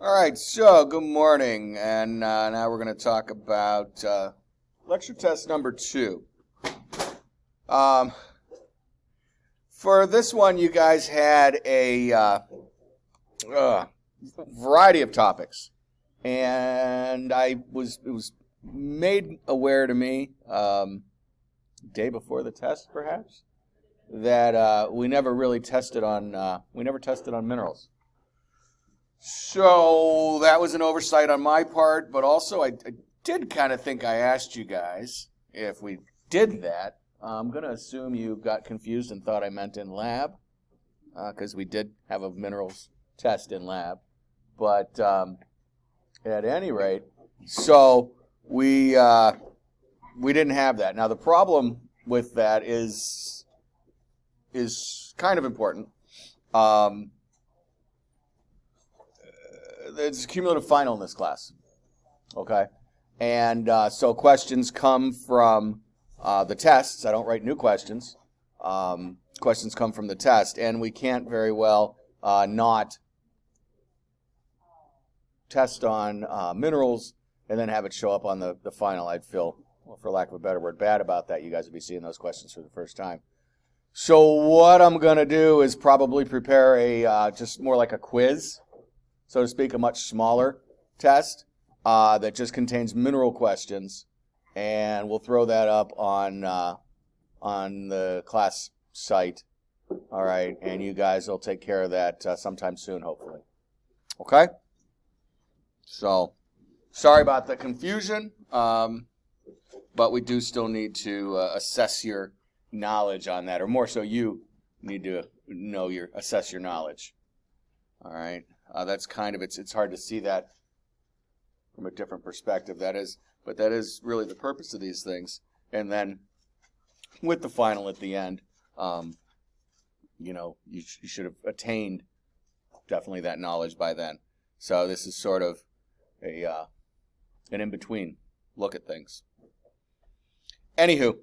All right, so good morning, and now we're going to talk about lecture test number 2. For this one, you guys had a variety of topics, and it was made aware to me day before the test, perhaps, that we never tested on minerals. So that was an oversight on my part, but also I did kind of think I asked you guys if we did that. I'm going to assume you got confused and thought I meant in lab, because we did have a minerals test in lab. But at any rate, so we didn't have that. Now the problem with that is kind of important. It's a cumulative final in this class, okay? And so questions come from the tests. I don't write new questions. Questions come from the test, and we can't very well not test on minerals and then have it show up on the final. I'd feel, well, for lack of a better word, bad about that. You guys would be seeing those questions for the first time. So what I'm going to do is probably prepare a just more like a quiz, so to speak, a much smaller test that just contains mineral questions, and we'll throw that up on the class site. All right, and you guys will take care of that sometime soon, hopefully. Okay? So, sorry about the confusion, but we do still need to assess your knowledge on that, or more so, you need to assess your knowledge. All right. That's kind of, it's hard to see that from a different perspective. But that is really the purpose of these things. And then with the final at the end, you should have attained definitely that knowledge by then. So this is sort of an in-between look at things. Anywho,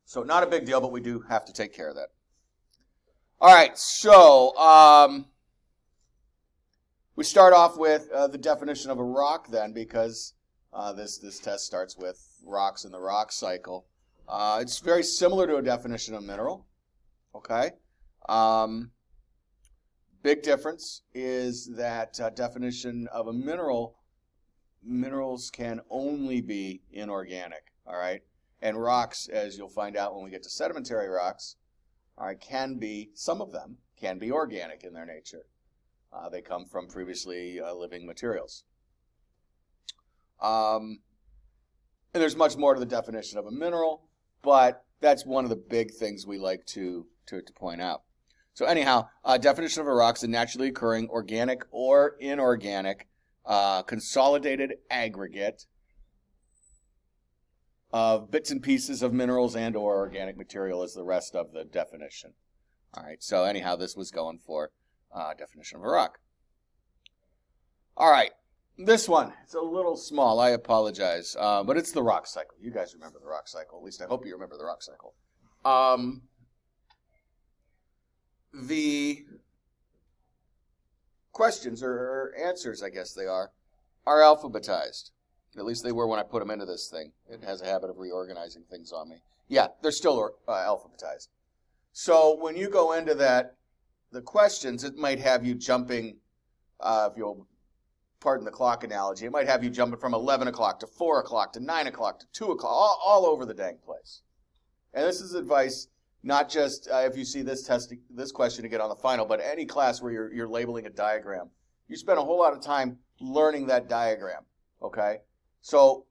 so not a big deal, but we do have to take care of that. All right, so we start off with the definition of a rock then, because this test starts with rocks in the rock cycle. It's very similar to a definition of mineral, okay? Big difference is that definition of a minerals can only be inorganic, all right? And rocks, as you'll find out when we get to sedimentary rocks, all right, some of them can be organic in their nature. They come from previously living materials. And there's much more to the definition of a mineral, but that's one of the big things we like to point out. So anyhow, definition of a rock is a naturally occurring organic or inorganic consolidated aggregate of bits and pieces of minerals and or organic material is the rest of the definition. All right, so anyhow, this was going for definition of a rock. All right, this one, it's a little small, I apologize, but it's the rock cycle. You guys remember the rock cycle, at least I hope you remember the rock cycle. The questions, or answers, I guess they are alphabetized. At least they were when I put them into this thing. It has a habit of reorganizing things on me. Yeah, they're still alphabetized. So when you go into the questions, it might have you jumping, if you'll pardon the clock analogy, it might have you jumping from 11 o'clock to 4 o'clock to 9 o'clock to 2 o'clock, all over the dang place. And this is advice, not just if you see this question again on the final, but any class where you're labeling a diagram. You spend a whole lot of time learning that diagram, okay? So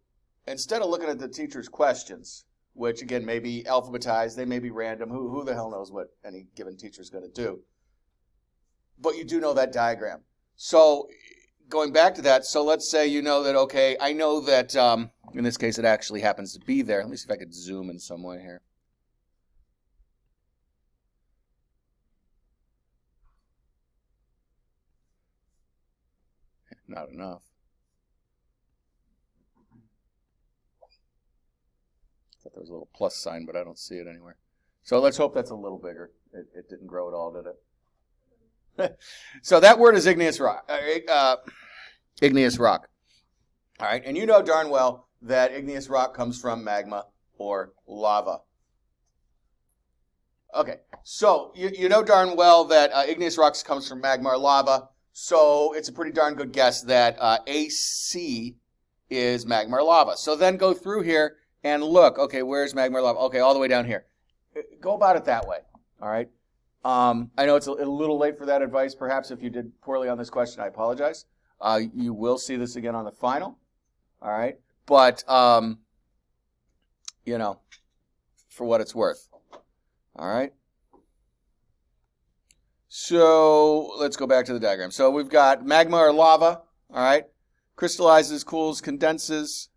instead of looking at the teacher's questions, which again may be alphabetized, they may be random, who the hell knows what any given teacher is going to do. But you do know that diagram. So going back to that, so let's say you know that, okay, I know that, in this case it actually happens to be there. Let me see if I could zoom in some way here. Not enough. I thought there was a little plus sign, but I don't see it anywhere. So let's hope that's a little bigger. It didn't grow at all, did it? So that word is igneous rock. Igneous rock. All right, and you know darn well that igneous rock comes from magma or lava. Okay, so you know darn well that igneous rocks comes from magma or lava, so it's a pretty darn good guess that AC is magma or lava. So then go through here and look, okay, where's magma or lava? Okay, all the way down here. Go about it that way, all right? I know it's a little late for that advice. Perhaps if you did poorly on this question, I apologize. You will see this again on the final, all right? But, you know, for what it's worth, all right? So let's go back to the diagram. So we've got magma or lava, all right? Crystallizes, cools, condenses.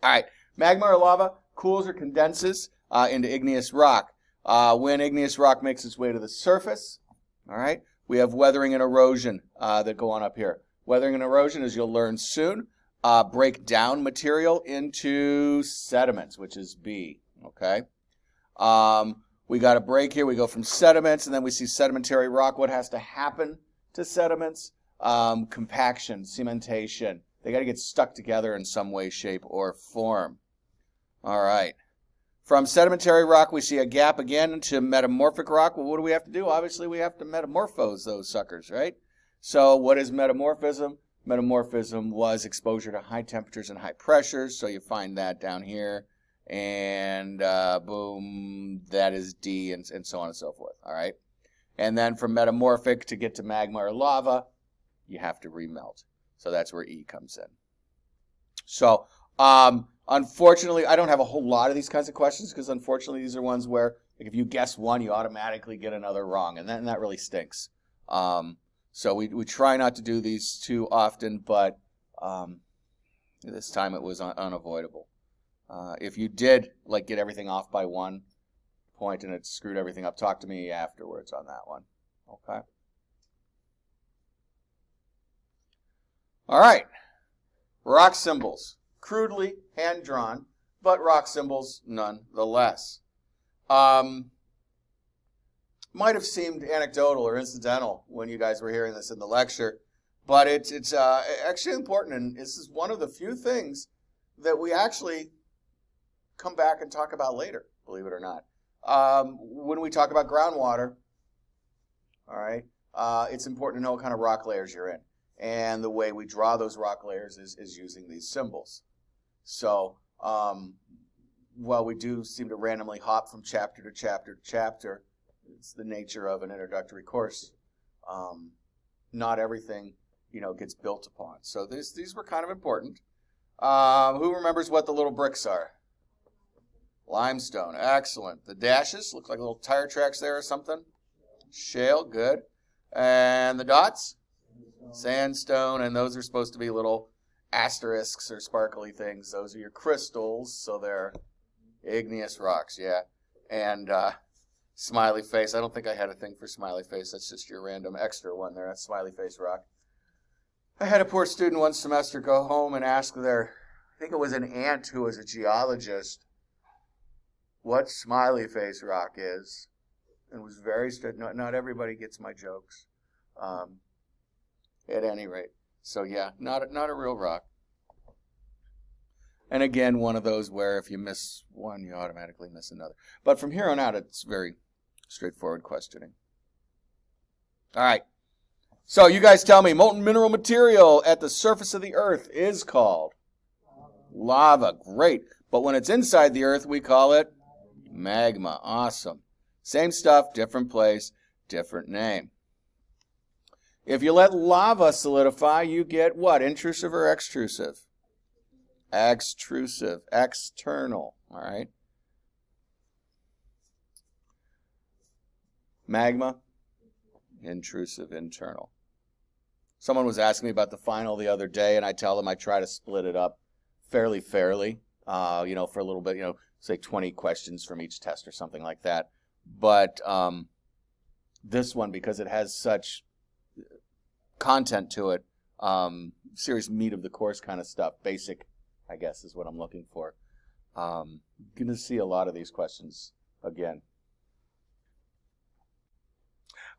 All right, magma or lava cools or condenses into igneous rock. When igneous rock makes its way to the surface, all right, we have weathering and erosion that go on up here. Weathering and erosion, as you'll learn soon, break down material into sediments, which is B, okay? We got a break here. We go from sediments, and then we see sedimentary rock. What has to happen to sediments? Compaction, cementation. They got to get stuck together in some way, shape, or form. All right. From sedimentary rock, we see a gap again into metamorphic rock. Well, what do we have to do? Obviously, we have to metamorphose those suckers, right? So what is metamorphism? Metamorphism was exposure to high temperatures and high pressures. So you find that down here. And boom, that is D, and so on and so forth, all right? And then from metamorphic to get to magma or lava, you have to remelt. So that's where E comes in. So unfortunately, I don't have a whole lot of these kinds of questions because unfortunately these are ones where like, if you guess one, you automatically get another wrong, and that really stinks. So we try not to do these too often, but this time it was unavoidable. If you did like get everything off by 1 point and it screwed everything up, talk to me afterwards on that one. Okay. All right. Rock symbols. Crudely hand-drawn, but rock symbols nonetheless. Might have seemed anecdotal or incidental when you guys were hearing this in the lecture, but it's actually important, and this is one of the few things that we actually come back and talk about later, believe it or not. When we talk about groundwater, all right, it's important to know what kind of rock layers you're in. And the way we draw those rock layers is using these symbols. So while we do seem to randomly hop from chapter to chapter to chapter, it's the nature of an introductory course. Not everything, gets built upon. So these were kind of important. Who remembers what the little bricks are? Limestone, excellent. The dashes look like little tire tracks there or something. Shale, good. And the dots? Sandstone, and those are supposed to be little asterisks or sparkly things. Those are your crystals, so they're igneous rocks, yeah. And smiley face. I don't think I had a thing for smiley face. That's just your random extra one there. That's smiley face rock. I had a poor student one semester go home and ask I think it was an aunt who was a geologist, what smiley face rock is. And was very strict. Not everybody gets my jokes. At any rate. So yeah, not a real rock. And again, one of those where if you miss one, you automatically miss another. But from here on out, it's very straightforward questioning. All right. So you guys tell me, molten mineral material at the surface of the earth is called lava. Great. But when it's inside the earth, we call it magma. Awesome. Same stuff, different place, different name. If you let lava solidify, you get what? Intrusive or extrusive? Extrusive, external, all right? Magma, intrusive, internal. Someone was asking me about the final the other day, and I tell them I try to split it up fairly, for a little bit, say 20 questions from each test or something like that. But this one, because it has such content to it, serious meat of the course kind of stuff, basic, I guess, is what I'm looking for. Going to see a lot of these questions again.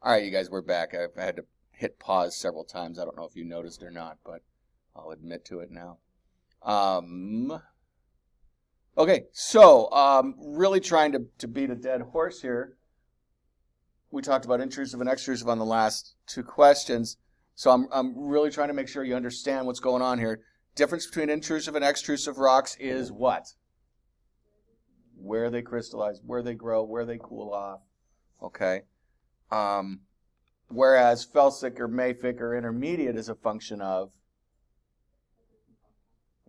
All right, you guys, we're back. I had to hit pause several times. I don't know if you noticed or not, but I'll admit to it now. Okay, so really trying to beat a dead horse here. We talked about intrusive and extrusive on the last two questions. So I'm really trying to make sure you understand what's going on here. Difference between intrusive and extrusive rocks is what? Where they crystallize, where they grow, where they cool off. Okay. Whereas felsic or mafic or intermediate is a function of,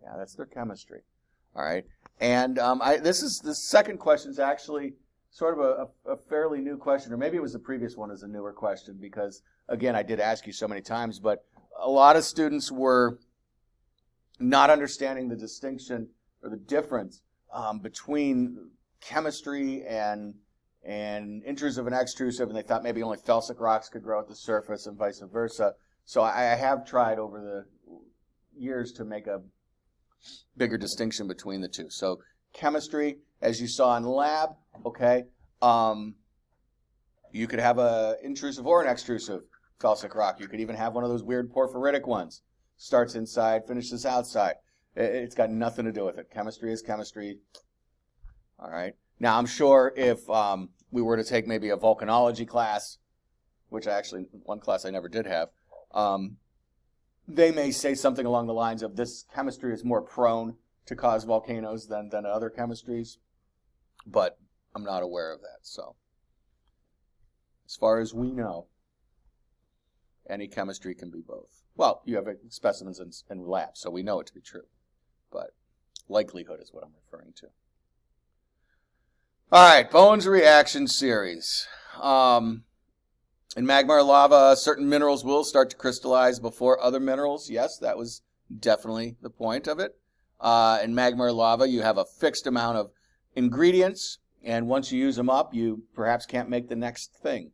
yeah, that's their chemistry. All right. And the second question is actually sort of a fairly new question, or maybe it was the previous one as a newer question because, again, I did ask you so many times, but a lot of students were not understanding the distinction or the difference between chemistry and intrusive and extrusive, and they thought maybe only felsic rocks could grow at the surface and vice versa. So I have tried over the years to make a bigger distinction between the two. So chemistry, as you saw in lab, okay, you could have an intrusive or an extrusive felsic rock. You could even have one of those weird porphyritic ones. Starts inside, finishes outside. It's got nothing to do with it. Chemistry is chemistry. All right. Now, I'm sure if we were to take maybe a volcanology class, which one class I never did have, they may say something along the lines of this chemistry is more prone to cause volcanoes than other chemistries, but I'm not aware of that. So as far as we know, any chemistry can be both. Well, you have specimens in labs, so we know it to be true, but likelihood is what I'm referring to. All right, Bowen's reaction series. In magma or lava, certain minerals will start to crystallize before other minerals. Yes, that was definitely the point of it. In magma or lava, you have a fixed amount of ingredients, and once you use them up, you perhaps can't make the next thing.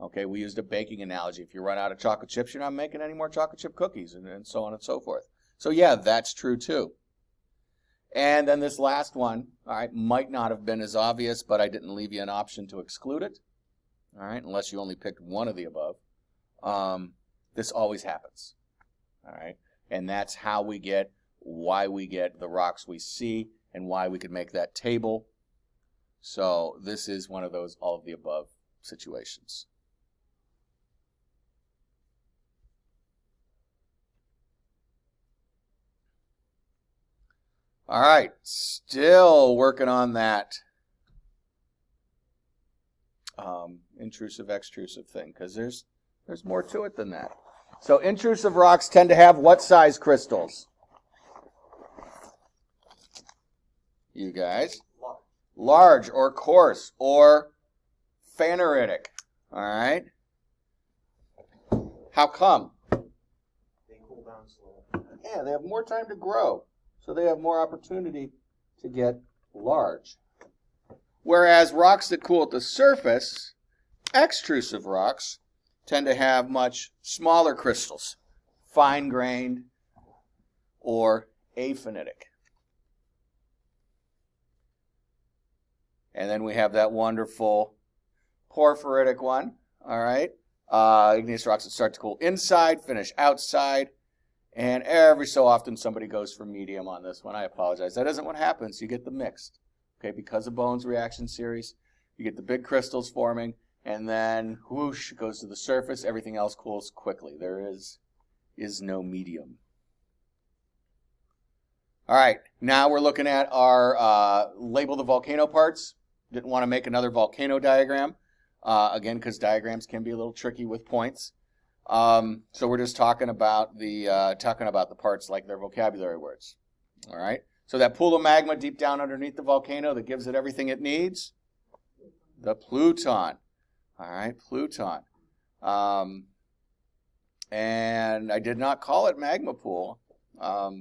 Okay, we used a baking analogy. If you run out of chocolate chips, you're not making any more chocolate chip cookies, and so on and so forth. So yeah, that's true too. And then this last one, all right, might not have been as obvious, but I didn't leave you an option to exclude it. All right, unless you only picked one of the above. This always happens. All right, and that's why we get the rocks we see and why we could make that table. So this is one of those all of the above situations. All right, still working on that intrusive, extrusive thing, because there's more to it than that. So intrusive rocks tend to have what size crystals? You guys? Large or coarse or phaneritic. All right? How come? They cool down slower. Yeah, they have more time to grow. So they have more opportunity to get large. Whereas rocks that cool at the surface, extrusive rocks, tend to have much smaller crystals, fine-grained or aphanitic. And then we have that wonderful porphyritic one, all right? Igneous rocks that start to cool inside, finish outside. And every so often somebody goes for medium on this one. I apologize. That isn't what happens. You get the mixed. Okay, because of Bowen's reaction series, you get the big crystals forming, and then whoosh, it goes to the surface. Everything else cools quickly. There is no medium. All right, now we're looking at our label the volcano parts. Didn't want to make another volcano diagram, again, because diagrams can be a little tricky with points. So we're just talking about the parts like their vocabulary words. All right. So that pool of magma deep down underneath the volcano that gives it everything it needs, the pluton. All right, pluton. And I did not call it magma pool. I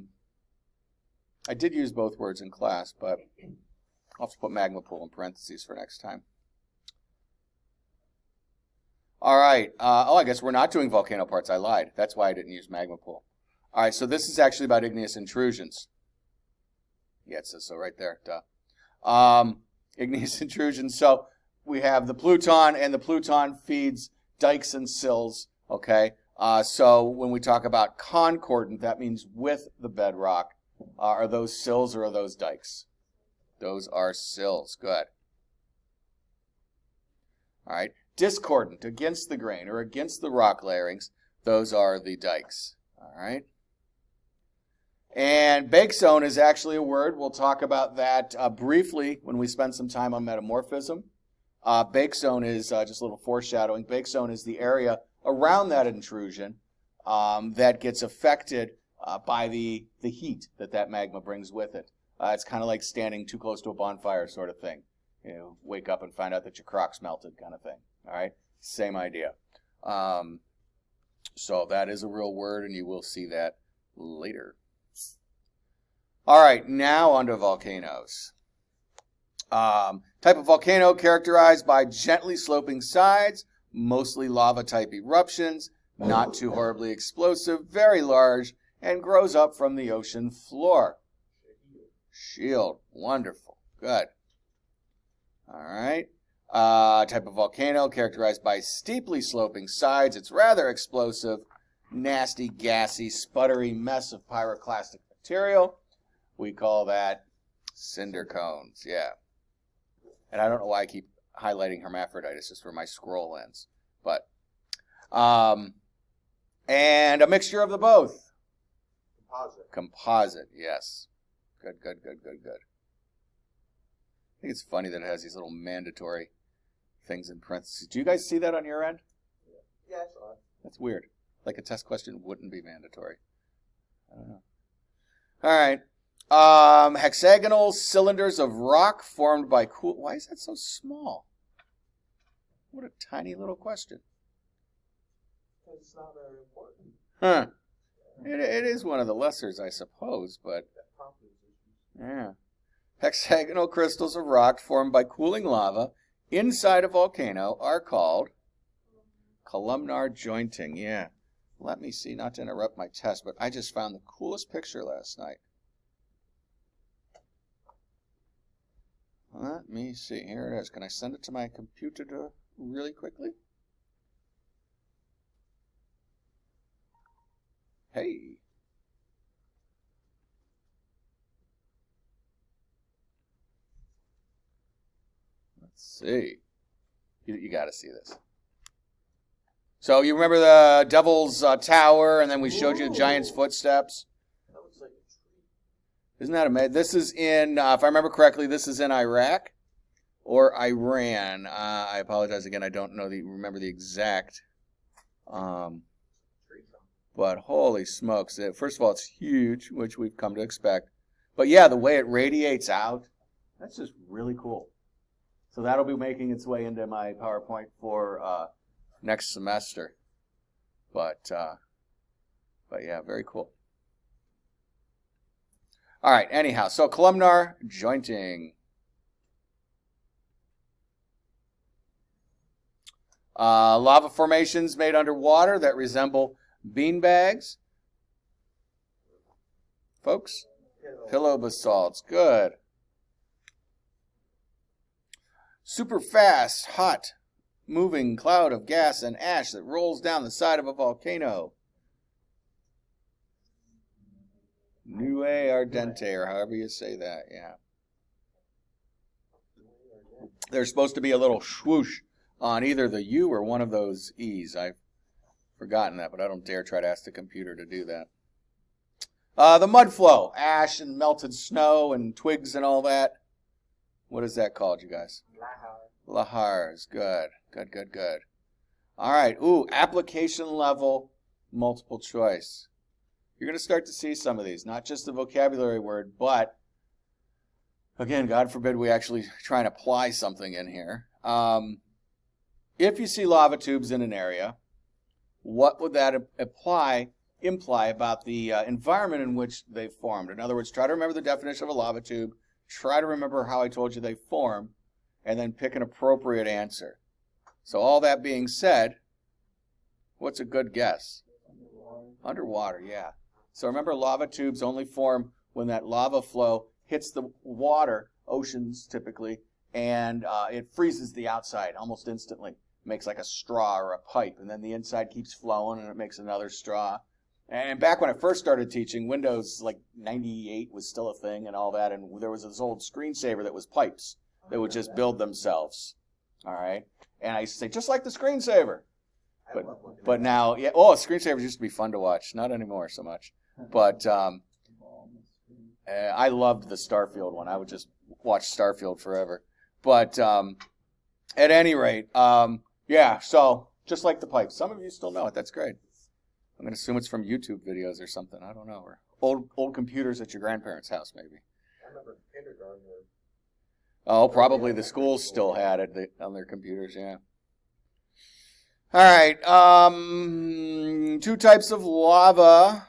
did use both words in class, but I'll have to put magma pool in parentheses for next time. All right. I guess we're not doing volcano parts. I lied. That's why I didn't use magma pool. All right, so this is actually about igneous intrusions. Yeah, it says so right there. Duh. Igneous intrusions. So we have the pluton, and the pluton feeds dikes and sills, okay, So when we talk about concordant, that means with the bedrock. Are those sills or are those dikes? Those are sills. Good. All right. Discordant, against the grain or against the rock layerings. Those are the dikes. All right. And bake zone is actually a word. We'll talk about that briefly when we spend some time on metamorphism. Bake zone is just a little foreshadowing. Bake zone is the area around that intrusion that gets affected by the heat that magma brings with it. It's kind of like standing too close to a bonfire sort of thing. You know, wake up and find out that your croc's melted kind of thing. All right? Same idea. So that is a real word, and you will see that later. All right, now onto volcanoes. Type of volcano characterized by gently sloping sides, mostly lava-type eruptions, not too horribly explosive, very large, and grows up from the ocean floor. Shield, wonderful, good. All right. Type of volcano characterized by steeply sloping sides. It's rather explosive, nasty, gassy, sputtery mess of pyroclastic material. We call that cinder cones, yeah. And I don't know why I keep highlighting hermaphrodites, just for my scroll lens. But, and a mixture of the both. Composite, yes. Good. I think it's funny that it has these little mandatory things in parentheses. Do you guys see that on your end? Yeah, I saw it. That's weird. Like a test question wouldn't be mandatory. I don't know. All right. Hexagonal cylinders of rock formed by cool... Why is that so small? What a tiny little question. Because it's not very important. Huh. It is one of the lessers, I suppose, but... Yeah. Hexagonal crystals of rock formed by cooling lava inside a volcano are called columnar jointing. Yeah. Let me see, not to interrupt my test, but I just found the coolest picture last night. Let me see. Here it is. Can I send it to my computer really quickly? Hey. Let's see. You got to see this. So you remember the Devil's Tower, and then we showed you the Giant's Footsteps? That looks like a tree. Isn't that amazing? This is in, if I remember correctly, this is in Iraq or Iran. I apologize again. I don't remember the exact. But holy smokes. First of all, it's huge, which we've come to expect. But yeah, the way it radiates out, that's just really cool. So that'll be making its way into my PowerPoint for next semester. But yeah, very cool. All right, anyhow, so columnar jointing. Lava formations made underwater that resemble beanbags. Folks? Pillow basalts. Good. Super fast, hot, moving cloud of gas and ash that rolls down the side of a volcano. Nue ardente, or however you say that, yeah. There's supposed to be a little swoosh on either the U or one of those E's. I've forgotten that, but I don't dare try to ask the computer to do that. The mud flow, ash and melted snow and twigs and all that. What is that called, you guys? Lahars. Good. All right. Ooh, application level multiple choice. You're going to start to see some of these, not just the vocabulary word, but, again, God forbid we actually try and apply something in here. If you see lava tubes in an area, what would that imply about the environment in which they formed? In other words, try to remember the definition of a lava tube, try to remember how I told you they form, and then pick an appropriate answer. So all that being said, what's a good guess? Underwater, yeah. So remember, lava tubes only form when that lava flow hits the water, oceans typically, and it freezes the outside almost instantly. makes like a straw or a pipe, and then the inside keeps flowing, and it makes another straw. And back when I first started teaching, Windows like 98 was still a thing and all that, and there was this old screensaver that was pipes that would just build themselves. All right, and I used to say, just like the screensaver. But now, yeah, screensavers used to be fun to watch. Not anymore so much. But I loved the Starfield one. I would just watch Starfield forever. But at any rate, yeah, so just like the pipes. Some of you still know it. That's great. I'm going to assume it's from YouTube videos or something. I don't know. Or old computers at your grandparents' house, maybe. I remember kindergarten. Oh, probably the schools still had it on their computers, yeah. All right, 2 types of lava,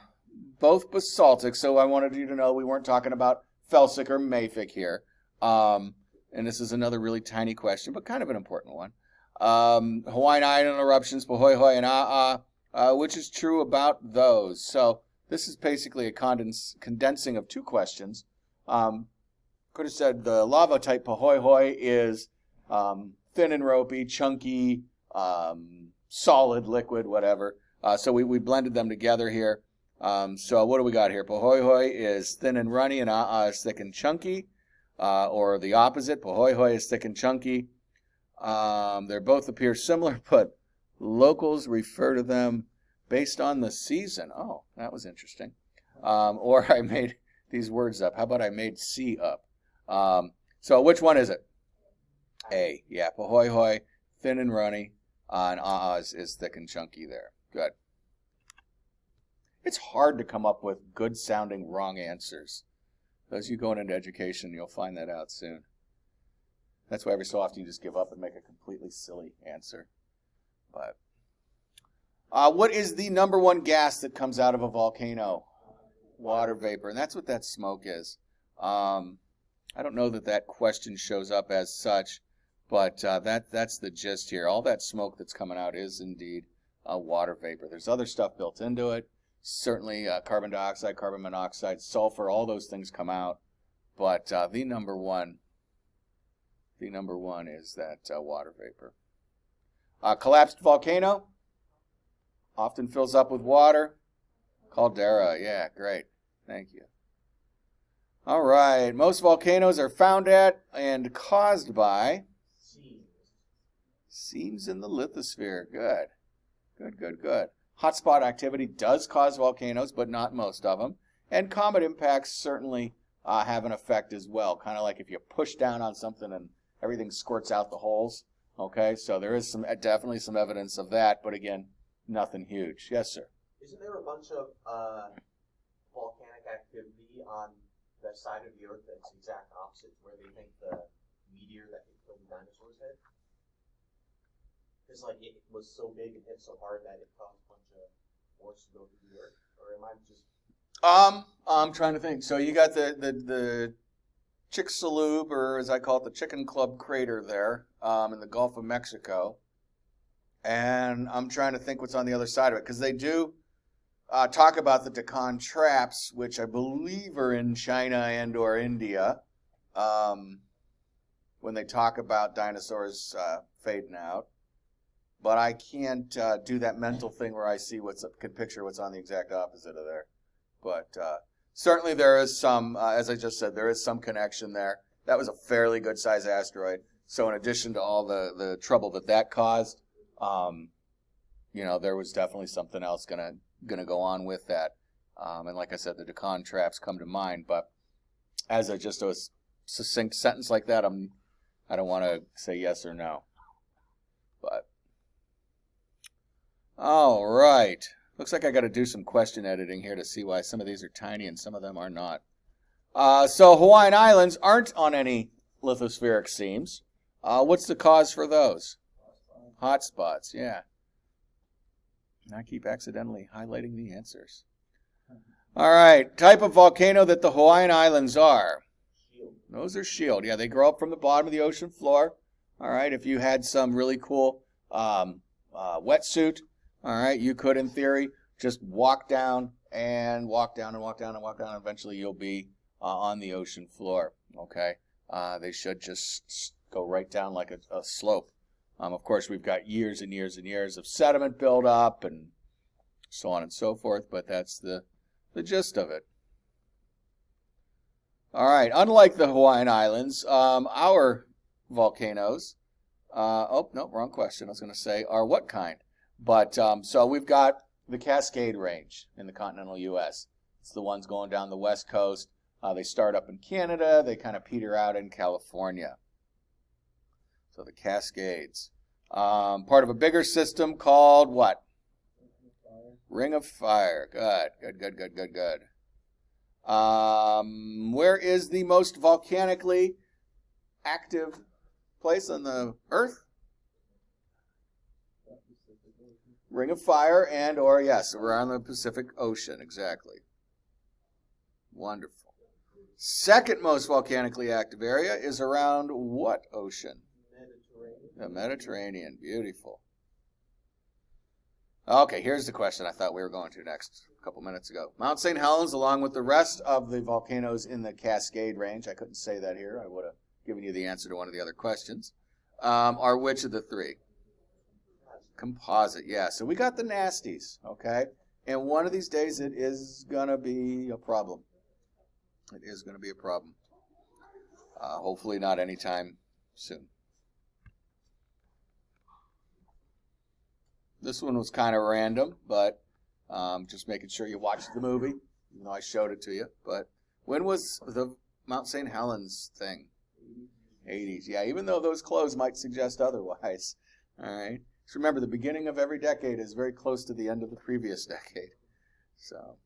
both basaltic. So I wanted you to know we weren't talking about felsic or mafic here. And this is another really tiny question, but kind of an important one. Hawaiian Island eruptions, Pahoehoe and A'a. Which is true about those? So this is basically a condensing of 2 questions. Could have said the lava type Pahoehoe is thin and ropey, chunky, solid, liquid, whatever. So we blended them together here. So what do we got here? Pahoehoe is thin and runny, and A'a is thick and chunky. Or the opposite, Pahoehoe is thick and chunky. They both appear similar, but locals refer to them based on the season. Oh, that was interesting. Or I made these words up. How about I made C up? So which one is it? A. Yeah, Pahoehoe, thin and runny, and A'a is thick and chunky there. Good. It's hard to come up with good-sounding wrong answers. As you go into education, you'll find that out soon. That's why every so often you just give up and make a completely silly answer. But what is the number 1 gas that comes out of a volcano? Water vapor, and that's what that smoke is. I don't know that question shows up as such, but that's the gist here. All that smoke that's coming out is indeed water vapor. There's other stuff built into it. Certainly carbon dioxide, carbon monoxide, sulfur, all those things come out. But the number one is that water vapor. Collapsed volcano often fills up with water. Caldera, yeah, great. Thank you. All right, most volcanoes are found at and caused by seams in the lithosphere. Good. Hotspot activity does cause volcanoes, but not most of them. And comet impacts certainly have an effect as well. Kind of like if you push down on something and everything squirts out the holes. Okay, so there is definitely some evidence of that, but again, nothing huge. Yes, sir. Isn't there a bunch of volcanic activity on the side of the Earth that's exact opposite to where they think the meteor that killed the dinosaurs hit? Because like it was so big and hit so hard that it caused a bunch of force to go through the Earth, or am I just? I'm trying to think. So you got the Chicxulub, or as I call it, the Chicken Club crater there in the Gulf of Mexico, and I'm trying to think what's on the other side of it, because they do talk about the Deccan traps, which I believe are in China and or India, when they talk about dinosaurs fading out. But I can't do that mental thing where I see can picture what's on the exact opposite of there. But certainly there is some, as I just said, there is some connection there. That was a fairly good-sized asteroid. So in addition to all the trouble that caused, there was definitely something else gonna go on with that. And like I said, the Deccan traps come to mind. But as a succinct sentence like that, I don't want to say yes or no. But all right. Looks like I got to do some question editing here to see why some of these are tiny and some of them are not. So Hawaiian Islands aren't on any lithospheric seams. What's the cause for those? Hot spots, yeah. And I keep accidentally highlighting the answers. All right. Type of volcano that the Hawaiian Islands are. Shield. Those are shield. Yeah, they grow up from the bottom of the ocean floor. All right. If you had some really cool wetsuit, all right, you could, in theory, just walk down and walk down and walk down and walk down. And eventually, you'll be on the ocean floor. Okay, they should just go right down like a slope. Of course, we've got years and years and years of sediment buildup and so on and so forth, but that's the gist of it. All right, unlike the Hawaiian Islands, our volcanoes, oh, no, wrong question. I was going to say, are what kind? But, so we've got the Cascade Range in the continental U.S. It's the ones going down the west coast. They start up in Canada. They kind of peter out in California. So the Cascades. Part of a bigger system called what? Ring of Fire. Good, good, good, good, good, good. Where is the most volcanically active place on the Earth? Ring of Fire and or, yes, around the Pacific Ocean. Exactly. Wonderful. Second most volcanically active area is around what ocean? The Mediterranean. Beautiful. Okay, here's the question I thought we were going to next a couple minutes ago. Mount St. Helens, along with the rest of the volcanoes in the Cascade Range, I couldn't say that here. I would have given you the answer to one of the other questions, are which of the three? Composite, yeah. So we got the nasties, okay? And one of these days it is going to be a problem. It is going to be a problem. Hopefully not anytime soon. This one was kind of random, but just making sure you watched the movie. You know, I showed it to you. But when was the Mount St. Helens thing? 80s. Yeah, even though those clothes might suggest otherwise. All right. Just remember, the beginning of every decade is very close to the end of the previous decade. So,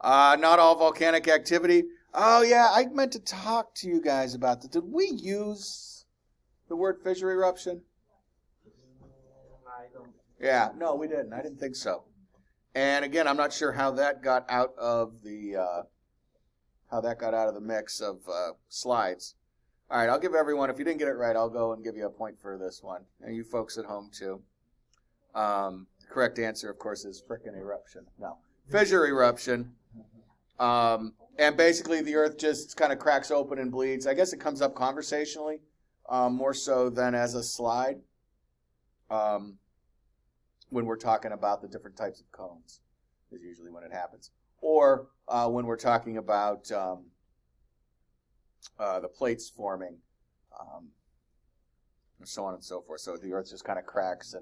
not all volcanic activity. Oh, yeah, I meant to talk to you guys about that. Did we use the word fissure eruption? Yeah, no, we didn't. I didn't think so. And again, I'm not sure how that got out of the mix of slides. All right, I'll give everyone, if you didn't get it right, I'll go and give you a point for this one. And you folks at home, too. The correct answer, of course, is frickin' eruption. No, fissure eruption. And basically, the Earth just kind of cracks open and bleeds. I guess it comes up conversationally, more so than as a slide, when we're talking about the different types of cones, is usually when it happens. Or when we're talking about the plates forming, and so on and so forth. So the Earth just kind of cracks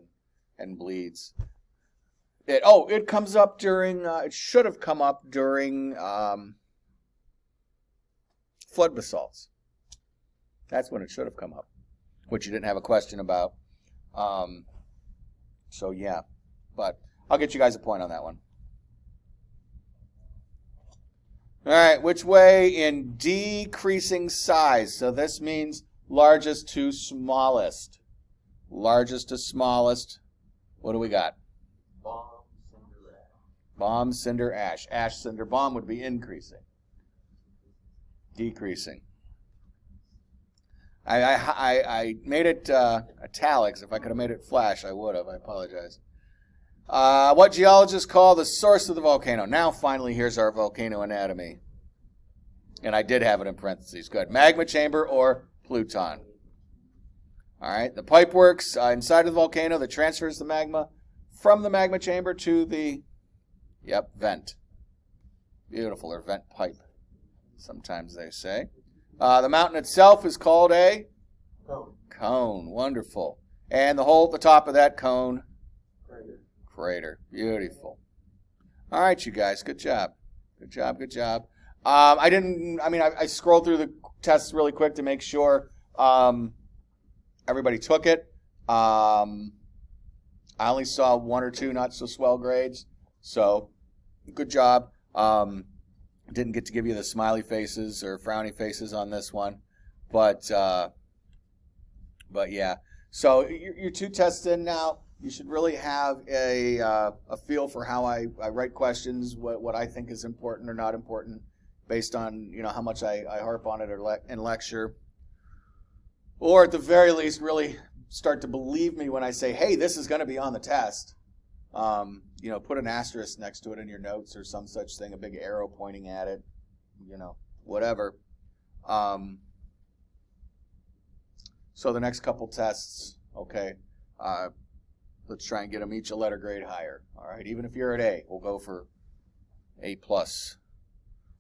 and bleeds. It comes up during, it should have come up during flood basalts. That's when it should have come up, which you didn't have a question about. So yeah, but I'll get you guys a point on that one. All right, which way in decreasing size? So this means largest to smallest. Largest to smallest. What do we got? Bomb, cinder, ash. Bomb, cinder, ash. Ash, cinder, bomb would be increasing. Decreasing. I made it italics. If I could have made it flash, I would have. I apologize. What geologists call the source of the volcano. Now, finally, here's our volcano anatomy. And I did have it in parentheses. Good. Magma chamber or pluton. All right. The pipe works inside of the volcano that transfers the magma from the magma chamber to the, vent. Beautiful, or vent pipe, sometimes they say. The mountain itself is called a Cone. Cone. Wonderful. And the hole at the top of that cone? Crater. Beautiful. All right, you guys. Good job. Good job. Good job. I scrolled through the tests really quick to make sure everybody took it. I only saw one or two not so swell grades. So, good job. Didn't get to give you the smiley faces or frowny faces on this one, but yeah. So you're two tests in now. You should really have a feel for how I write questions, what I think is important or not important, based on how much I harp on it in lecture, or at the very least, really start to believe me when I say, hey, this is going to be on the test. Put an asterisk next to it in your notes or some such thing, a big arrow pointing at it, So the next couple tests, okay, let's try and get them each a letter grade higher. All right, even if you're at A, we'll go for A+,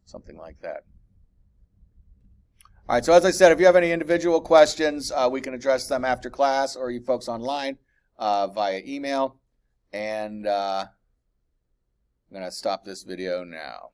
something like that. All right, so as I said, if you have any individual questions, we can address them after class, or you folks online via email. And I'm going to stop this video now.